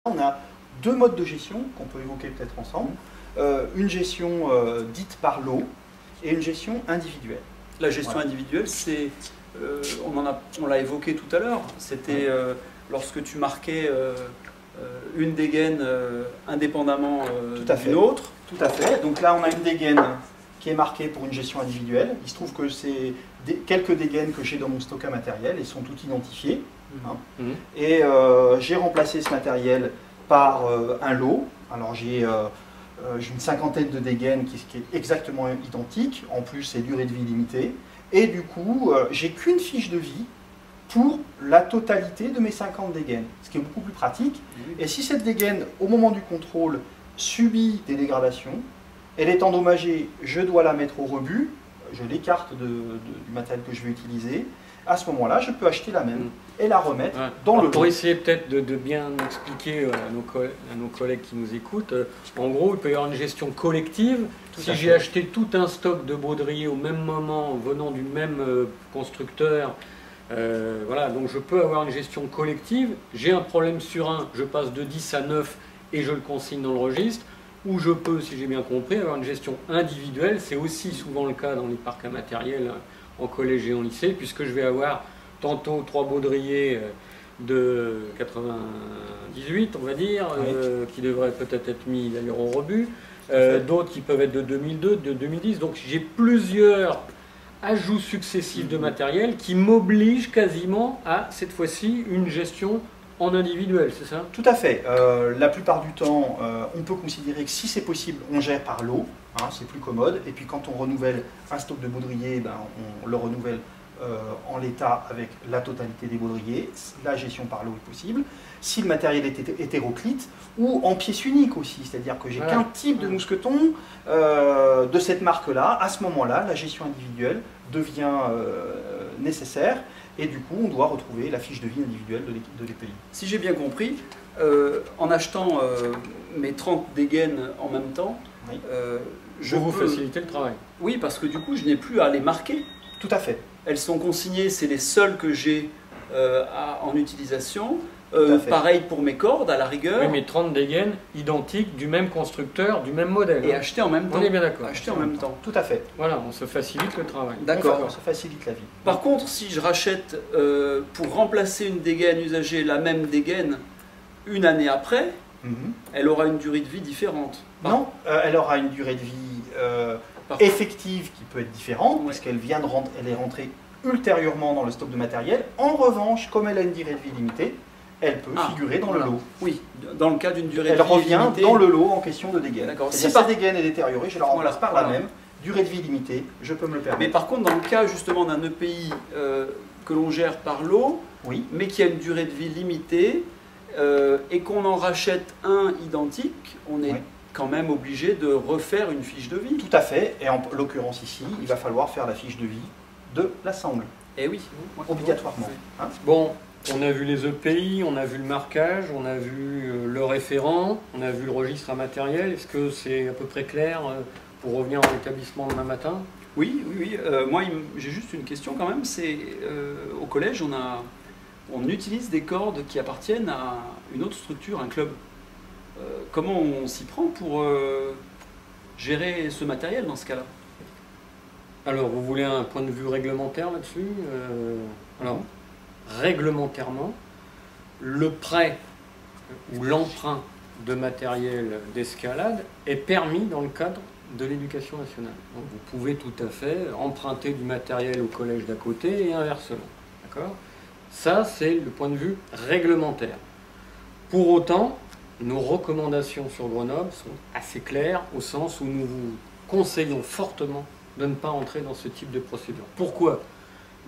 On a deux modes de gestion qu'on peut évoquer peut-être ensemble. Une gestion dite par lot et une gestion individuelle. La gestion individuelle, c'est, on l'a évoqué tout à l'heure, c'était lorsque tu marquais une dégaine indépendamment d'une autre. Tout à fait. Donc là, on a une dégaine qui est marquée pour une gestion individuelle. Il se trouve que c'est quelques dégaines que j'ai dans mon stock à matériel et sont toutes identifiées. Et j'ai remplacé ce matériel par un lot. Alors j'ai une cinquantaine de dégaines qui est exactement identique. En plus, c'est durée de vie limitée. Et du coup, j'ai qu'une fiche de vie pour la totalité de mes 50 dégaines, ce qui est beaucoup plus pratique. Et si cette dégaine, au moment du contrôle, subit des dégradations, elle est endommagée, je dois la mettre au rebut, je l'écarte du matériel que je vais utiliser. À ce moment-là, je peux acheter la même et la remettre dans le lot. Pour essayer peut-être de bien expliquer à nos collègues qui nous écoutent, en gros, il peut y avoir une gestion collective. Si j'ai acheté tout un stock de baudrier au même moment, venant du même constructeur, voilà, donc je peux avoir une gestion collective. J'ai un problème sur un, je passe de 10 à 9 et je le consigne dans le registre. Ou je peux, si j'ai bien compris, avoir une gestion individuelle. C'est aussi souvent le cas dans les parcs à matériel en collège et en lycée, puisque je vais avoir tantôt 3 baudriers de 98, on va dire, qui devraient peut-être être mis d'ailleurs au rebut, d'autres qui peuvent être de 2002, de 2010. Donc j'ai plusieurs ajouts successifs de matériel qui m'obligent quasiment à, cette fois-ci, une gestion en individuel, c'est ça? Tout à fait. La plupart du temps, on peut considérer que si c'est possible, on gère par lot, c'est plus commode. Et puis quand on renouvelle un stock de baudrier, on le renouvelle en l'état avec la totalité des baudriers. La gestion par lot est possible. Si le matériel est hétéroclite ou en pièce unique aussi, c'est-à-dire que j'ai qu'un type de mousqueton de cette marque-là, à ce moment-là, la gestion individuelle devient nécessaire. Et du coup, on doit retrouver la fiche de vie individuelle de l'EPI. Si j'ai bien compris, en achetant mes 30 dégaines en même temps, je peux vous faciliter le travail. Oui, parce que du coup, je n'ai plus à les marquer. Tout à fait. Elles sont consignées, c'est les seules que j'ai en utilisation. Pareil pour mes cordes, à la rigueur. Oui, mais 30 dégaines identiques du même constructeur, du même modèle. Et acheter en même temps. On est bien d'accord. Acheter en même temps. Tout à fait. Voilà, on se facilite le travail. D'accord. On se facilite la vie. Par contre, si je rachète pour remplacer une dégaine usagée, la même dégaine, une année après, elle aura une durée de vie différente. Non, elle aura une durée de vie effective qui peut être différente, puisqu'elle elle est rentrée ultérieurement dans le stock de matériel. En revanche, comme elle a une durée de vie limitée, elle peut figurer dans le lot. Oui, dans le cas d'une durée de vie limitée. Elle revient dans le lot en question de dégaine. D'accord. Si cette dégaine est détériorée, je la remplace par la même. Durée de vie limitée, je peux me le permettre. Mais par contre, dans le cas justement d'un EPI que l'on gère par lot, mais qui a une durée de vie limitée, et qu'on en rachète un identique, on est quand même obligé de refaire une fiche de vie. Tout à fait, et en l'occurrence ici, il va falloir faire la fiche de vie de la sangle. Eh oui. Obligatoirement. Bon, on a vu les EPI, on a vu le marquage, on a vu le référent, on a vu le registre à matériel. Est-ce que c'est à peu près clair pour revenir en établissement demain matin? Oui. Moi, j'ai juste une question quand même. C'est au collège, on utilise des cordes qui appartiennent à une autre structure, un club. Comment on s'y prend pour gérer ce matériel dans ce cas-là? Alors, vous voulez un point de vue réglementaire là-dessus? Alors, réglementairement, le prêt ou l'emprunt de matériel d'escalade est permis dans le cadre de l'éducation nationale. Donc, vous pouvez tout à fait emprunter du matériel au collège d'à côté et inversement. D'accord? Ça, c'est le point de vue réglementaire. Pour autant, nos recommandations sur Grenoble sont assez claires au sens où nous vous conseillons fortement de ne pas entrer dans ce type de procédure. Pourquoi?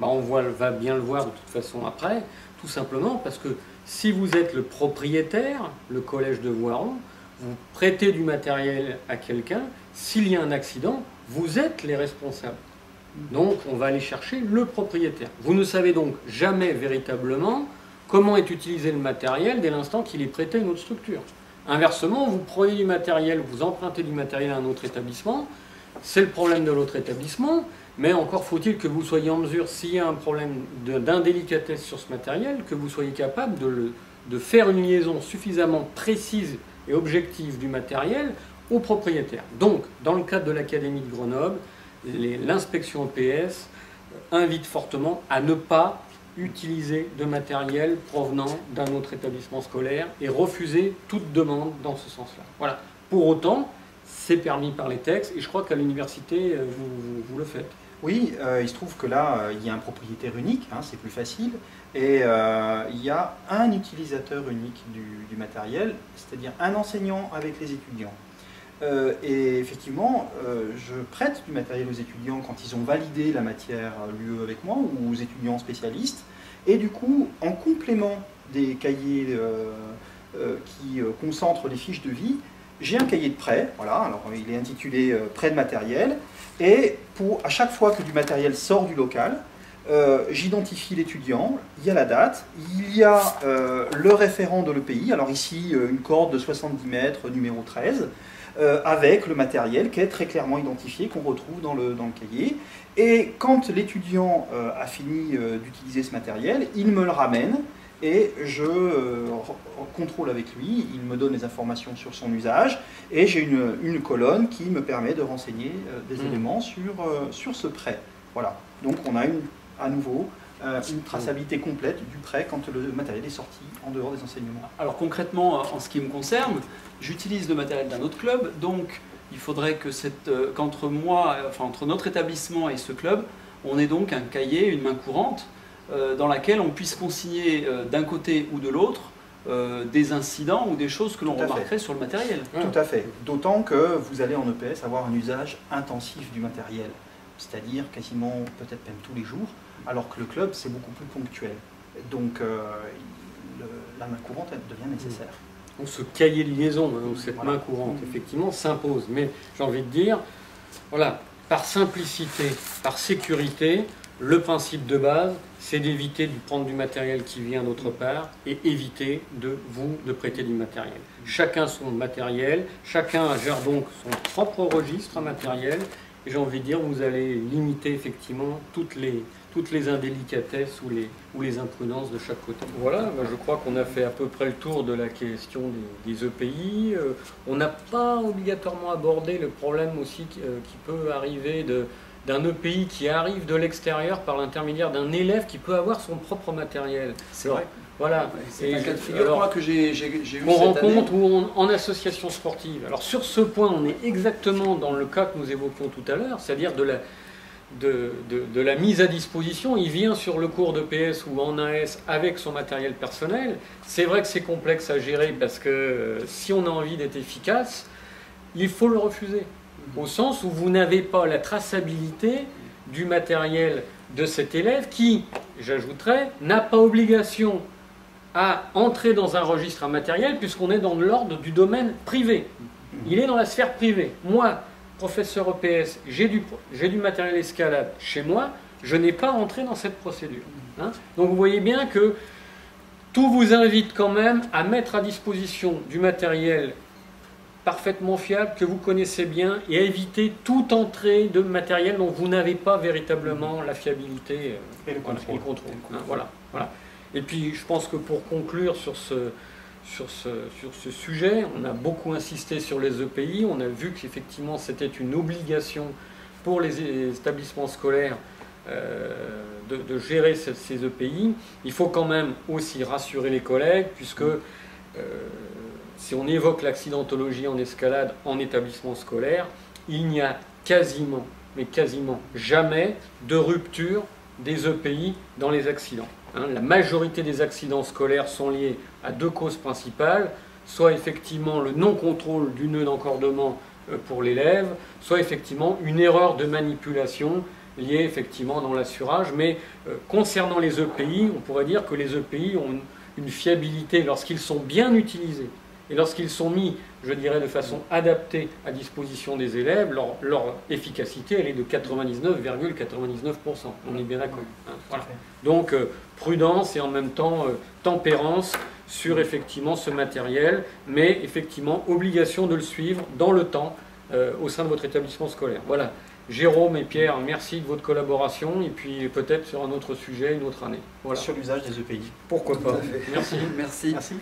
On va bien le voir de toute façon après, tout simplement parce que si vous êtes le propriétaire, le collège de Voiron, vous prêtez du matériel à quelqu'un, s'il y a un accident, vous êtes les responsables. Donc on va aller chercher le propriétaire. Vous ne savez donc jamais véritablement comment est utilisé le matériel dès l'instant qu'il est prêté à une autre structure. Inversement, vous prenez du matériel, vous empruntez du matériel à un autre établissement, c'est le problème de l'autre établissement, mais encore faut-il que vous soyez en mesure, s'il y a un problème d'indélicatesse sur ce matériel, que vous soyez capable de faire une liaison suffisamment précise et objective du matériel aux propriétaires. Donc, dans le cadre de l'Académie de Grenoble, l'inspection EPS invite fortement à ne pas utiliser de matériel provenant d'un autre établissement scolaire et refuser toute demande dans ce sens-là. Voilà. Pour autant, c'est permis par les textes et je crois qu'à l'université, vous le faites. Oui, il se trouve que là, il y a un propriétaire unique, hein, c'est plus facile, et il y a un utilisateur unique du matériel, c'est-à-dire un enseignant avec les étudiants. Et effectivement, je prête du matériel aux étudiants quand ils ont validé la matière l'UE avec moi, ou aux étudiants spécialistes, et du coup, en complément des cahiers qui concentrent les fiches de vie, j'ai un cahier de prêt, voilà, alors il est intitulé prêt de matériel, et à chaque fois que du matériel sort du local, j'identifie l'étudiant, il y a la date, il y a le référent de l'EPI, alors ici une corde de 70 mètres, numéro 13, avec le matériel qui est très clairement identifié, qu'on retrouve dans le cahier. Et quand l'étudiant a fini d'utiliser ce matériel, il me le ramène et je contrôle avec lui, il me donne les informations sur son usage et j'ai une colonne qui me permet de renseigner des éléments sur ce prêt. Voilà, donc on a à nouveau une traçabilité complète du prêt quand le matériel est sorti en dehors des enseignements. Alors concrètement, en ce qui me concerne, j'utilise le matériel d'un autre club, donc il faudrait que qu'entre moi, enfin entre notre établissement et ce club, on ait donc un cahier, une main courante, dans laquelle on puisse consigner d'un côté ou de l'autre des incidents ou des choses que l'on remarquerait sur le matériel. Tout à fait, d'autant que vous allez en EPS avoir un usage intensif du matériel, c'est-à-dire quasiment peut-être même tous les jours, alors que le club c'est beaucoup plus ponctuel. Donc la main courante elle devient nécessaire. Donc ce cahier de liaison, hein, cette main courante, effectivement, s'impose. Mais j'ai envie de dire, voilà, par simplicité, par sécurité, le principe de base, c'est d'éviter de prendre du matériel qui vient d'autre part et éviter de prêter du matériel. Chacun son matériel, chacun gère donc son propre registre matériel. Et j'ai envie de dire, vous allez limiter effectivement toutes les indélicatesses ou les imprudences de chaque côté. Voilà, je crois qu'on a fait à peu près le tour de la question des EPI. On n'a pas obligatoirement abordé le problème aussi qui peut arriver d'un EPI qui arrive de l'extérieur par l'intermédiaire d'un élève qui peut avoir son propre matériel. C'est vrai. Voilà. C'est un cas de figure que j'ai eu cette année. On rencontre ou en association sportive. Alors sur ce point, on est exactement dans le cas que nous évoquions tout à l'heure, c'est-à-dire de la mise à disposition. Il vient sur le cours de PS ou en AS avec son matériel personnel. C'est vrai que c'est complexe à gérer parce que si on a envie d'être efficace, il faut le refuser. Au sens où vous n'avez pas la traçabilité du matériel de cet élève qui, j'ajouterais, n'a pas obligation à entrer dans un registre matériel puisqu'on est dans l'ordre du domaine privé. Il est dans la sphère privée. Moi, professeur EPS, j'ai du matériel escalade chez moi, je n'ai pas entré dans cette procédure. Hein. Donc vous voyez bien que tout vous invite quand même à mettre à disposition du matériel parfaitement fiable, que vous connaissez bien, et à éviter toute entrée de matériel dont vous n'avez pas véritablement la fiabilité et le contrôle. Hein, voilà. Et puis je pense que pour conclure sur ce sujet, on a beaucoup insisté sur les EPI, on a vu qu'effectivement c'était une obligation pour les établissements scolaires de gérer ces EPI. Il faut quand même aussi rassurer les collègues, puisque si on évoque l'accidentologie en escalade en établissement scolaire, il n'y a quasiment jamais de rupture des EPI dans les accidents. La majorité des accidents scolaires sont liés à deux causes principales, soit effectivement le non-contrôle du nœud d'encordement pour l'élève, soit effectivement une erreur de manipulation liée effectivement dans l'assurage. Mais concernant les EPI, on pourrait dire que les EPI ont une fiabilité lorsqu'ils sont bien utilisés et lorsqu'ils sont mis, je dirais, de façon adaptée à disposition des élèves, leur efficacité elle est de 99,99%. On est bien d'accord. Hein, voilà. Donc prudence et en même temps tempérance sur effectivement ce matériel, mais effectivement obligation de le suivre dans le temps au sein de votre établissement scolaire. Voilà. Jérôme et Pierre, merci de votre collaboration et puis peut-être sur un autre sujet, une autre année. Voilà. Sur l'usage des EPI. Pourquoi pas. Merci. Merci. Merci.